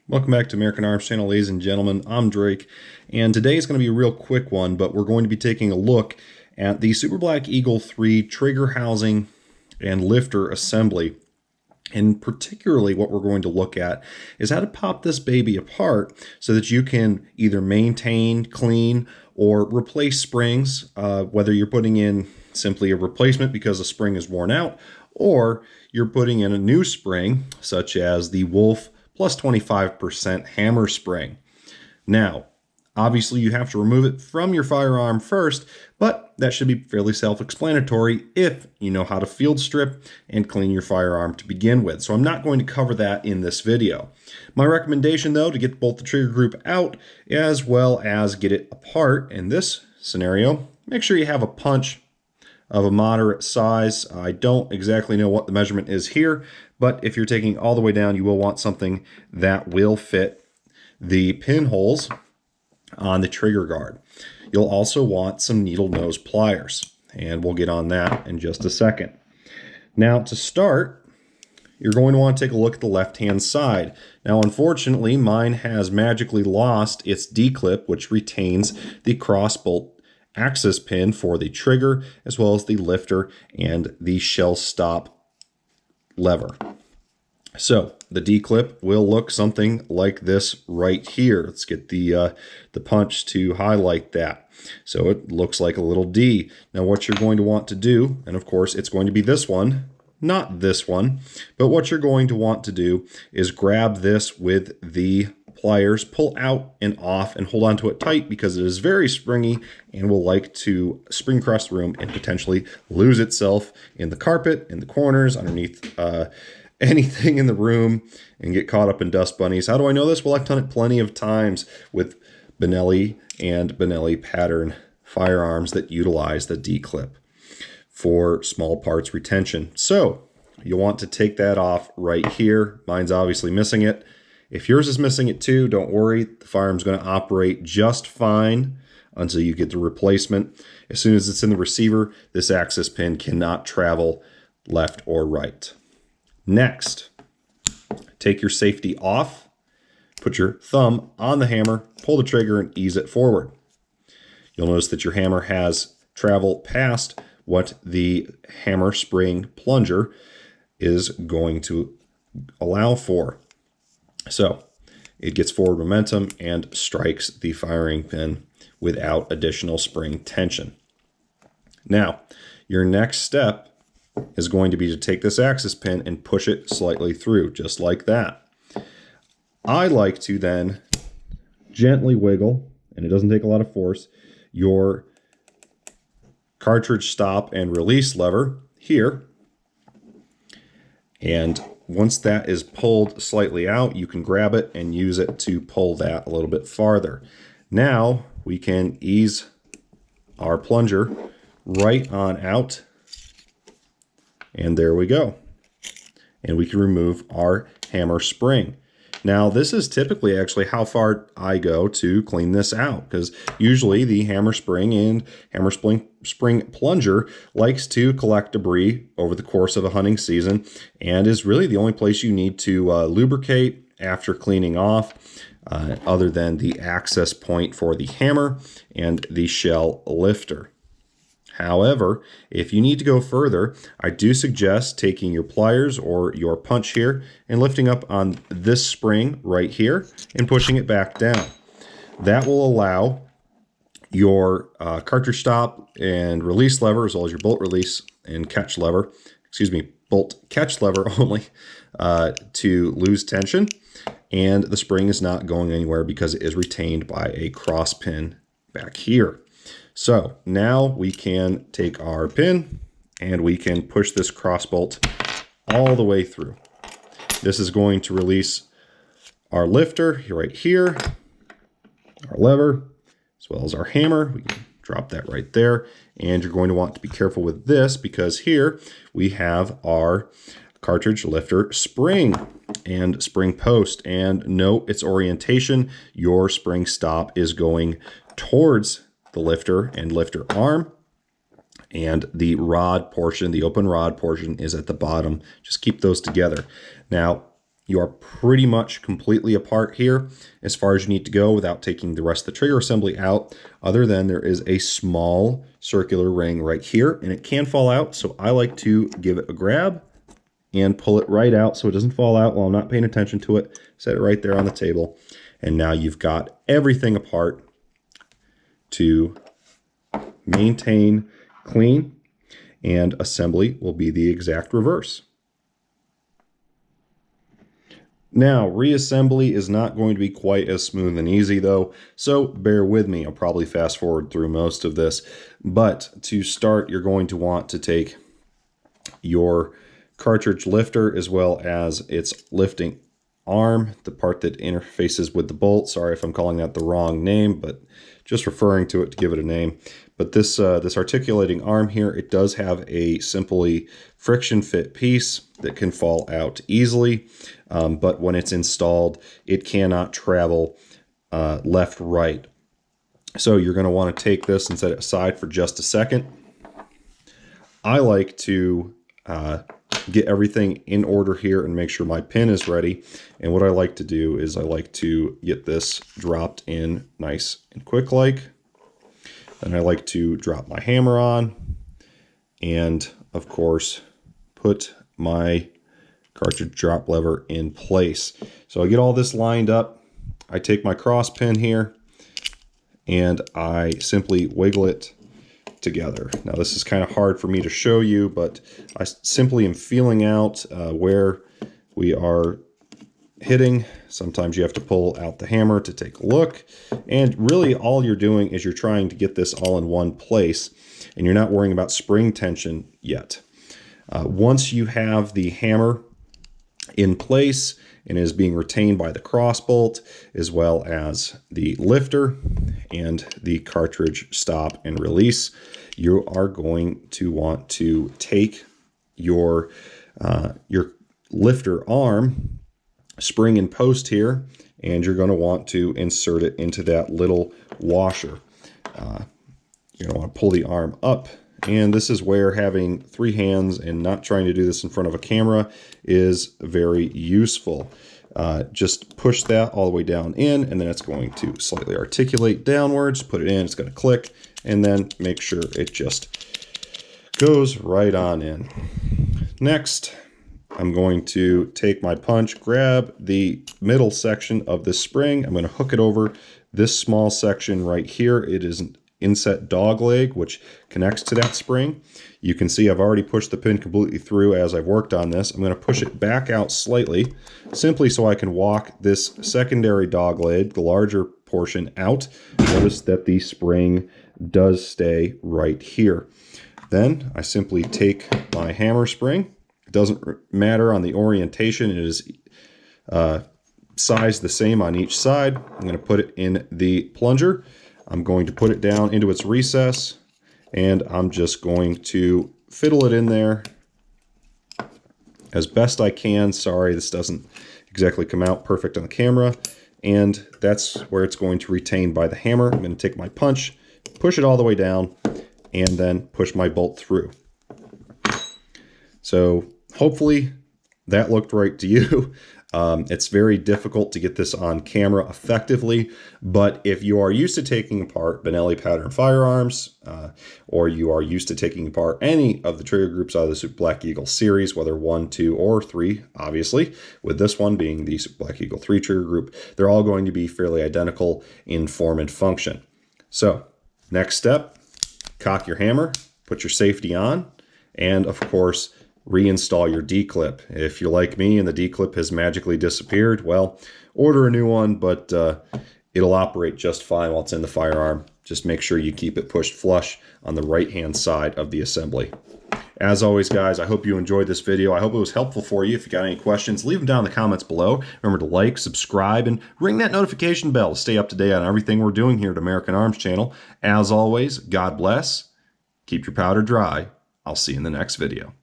Welcome back to American Arms Channel, ladies and gentlemen. I'm Drake, and today is going to be a real quick one, but we're going to be taking a look at the Super Black Eagle 3 trigger housing and lifter assembly. And particularly what we're going to look at is how to pop this baby apart so that you can either maintain, clean, or replace springs, whether you're putting in simply a replacement because the spring is worn out, or you're putting in a new spring, such as the Wolf plus 25% hammer spring. Now, obviously you have to remove it from your firearm first, but that should be fairly self-explanatory if you know how to field strip and clean your firearm to begin with. So I'm not going to cover that in this video. My recommendation though, to get both the trigger group out as well as get it apart in this scenario, make sure you have a punch of a moderate size. I don't exactly know what the measurement is here, but if you're taking all the way down, you will want something that will fit the pinholes on the trigger guard. You'll also want some needle nose pliers, and we'll get on that in just a second. Now to start, you're going to want to take a look at the left-hand side. Now unfortunately, mine has magically lost its D-clip, which retains the cross bolt access pin for the trigger, as well as the lifter and the shell stop lever. So the D-clip will look something like this right here. Let's get the punch to highlight that. So it looks like a little D. Now what you're going to want to do, and of course it's going to be this one, not this one, but what you're going to want to do is grab this with the pliers, pull out and off, and hold on to it tight because it is very springy and will like to spring across the room and potentially lose itself in the carpet, in the corners, underneath anything in the room, and get caught up in dust bunnies. How do I know this? Well, I've done it plenty of times with Benelli and Benelli pattern firearms that utilize the D-clip for small parts retention. So you'll want to take that off right here. Mine's obviously missing it. If yours is missing it too, don't worry. The firearm's going to operate just fine until you get the replacement. As soon as it's in the receiver, this access pin cannot travel left or right. Next, take your safety off, put your thumb on the hammer, pull the trigger, and ease it forward. You'll notice that your hammer has traveled past what the hammer spring plunger is going to allow for. So it gets forward momentum and strikes the firing pin without additional spring tension. Now, your next step is going to be to take this access pin and push it slightly through, just like that. I like to then gently wiggle, and it doesn't take a lot of force, your cartridge stop and release lever here. And once that is pulled slightly out, you can grab it and use it to pull that a little bit farther. Now we can ease our plunger right on out, and there we go. And we can remove our hammer spring. Now this is typically actually how far I go to clean this out, because usually the hammer spring and hammer spring plunger likes to collect debris over the course of a hunting season and is really the only place you need to lubricate after cleaning off, other than the access point for the hammer and the shell lifter. However, if you need to go further, I do suggest taking your pliers or your punch here and lifting up on this spring right here and pushing it back down. That will allow your cartridge stop and release lever, as well as your bolt release and catch lever, bolt catch lever only, to lose tension, and the spring is not going anywhere because it is retained by a cross pin back here. So now we can take our pin and we can push this cross bolt all the way through. This is going to release our lifter right here, our lever, as well as our hammer. We can drop that right there. And you're going to want to be careful with this because here we have our cartridge lifter spring and spring post. And note its orientation. Your spring stop is going towards the lifter and lifter arm, and the rod portion, the open rod portion, is at the bottom. Just keep those together. Now, You are pretty much completely apart here as far as you need to go without taking the rest of the trigger assembly out, other than there is a small circular ring right here, and it can fall out, so I like to give it a grab and pull it right out so it doesn't fall out while I'm not paying attention to it. Set it right there on the table, and now you've got everything apart to maintain clean, and assembly will be the exact reverse. Now, reassembly is not going to be quite as smooth and easy though, so bear with me. I'll probably fast forward through most of this. But to start, you're going to want to take your cartridge lifter as well as its lifting arm, the part that interfaces with the bolt. Sorry if I'm calling that the wrong name, but just referring to it to give it a name. But this articulating arm here, it does have a simply friction fit piece that can fall out easily. But when it's installed, it cannot travel left, right. So you're going to want to take this and set it aside for just a second. I like to get everything in order here and make sure my pin is ready. And what I like to do is I like to get this dropped in nice and quick like. Then I like to drop my hammer on and of course put my cartridge drop lever in place. So I get all this lined up. I take my cross pin here and I simply wiggle it together. Now this is kind of hard for me to show you, but I simply am feeling out where we are hitting. Sometimes you have to pull out the hammer to take a look, and really all you're doing is you're trying to get this all in one place, and you're not worrying about spring tension yet. Once you have the hammer in place and is being retained by the cross bolt as well as the lifter and the cartridge stop and release, you are going to want to take your lifter arm, spring and post here, and you're going to want to insert it into that little washer. You're going to want to pull the arm up, and this is where having 3 hands and not trying to do this in front of a camera is very useful. Just push that all the way down in, and then it's going to slightly articulate downwards, put it in, it's going to click, and then make sure it just goes right on in. Next, I'm going to take my punch, grab the middle section of this spring. I'm going to hook it over this small section right here. It is an inset dog leg, which connects to that spring. You can see I've already pushed the pin completely through as I've worked on this. I'm going to push it back out slightly, simply so I can walk this secondary dog leg, the larger portion, out. Notice that the spring does stay right here. Then I simply take my hammer spring. It doesn't matter on the orientation. It is sized the same on each side. I'm going to put it in the plunger. I'm going to put it down into its recess, and I'm just going to fiddle it in there as best I can. Sorry, this doesn't exactly come out perfect on the camera. And that's where it's going to retain by the hammer. I'm going to take my punch, push it all the way down, and then push my bolt through. So hopefully that looked right to you. It's very difficult to get this on camera effectively, but if you are used to taking apart Benelli pattern firearms, or you are used to taking apart any of the trigger groups out of the Super Black Eagle series, whether 1, 2, or 3, obviously, with this one being the Super Black Eagle 3 trigger group, they're all going to be fairly identical in form and function. So, next step, cock your hammer, put your safety on, and of course, reinstall your D-clip. If you're like me and the D-clip has magically disappeared, well, order a new one, but it'll operate just fine while it's in the firearm. Just make sure you keep it pushed flush on the right-hand side of the assembly. As always, guys, I hope you enjoyed this video. I hope it was helpful for you. If you got any questions, leave them down in the comments below. Remember to like, subscribe, and ring that notification bell to stay up to date on everything we're doing here at American Arms Channel. As always, God bless. Keep your powder dry. I'll see you in the next video.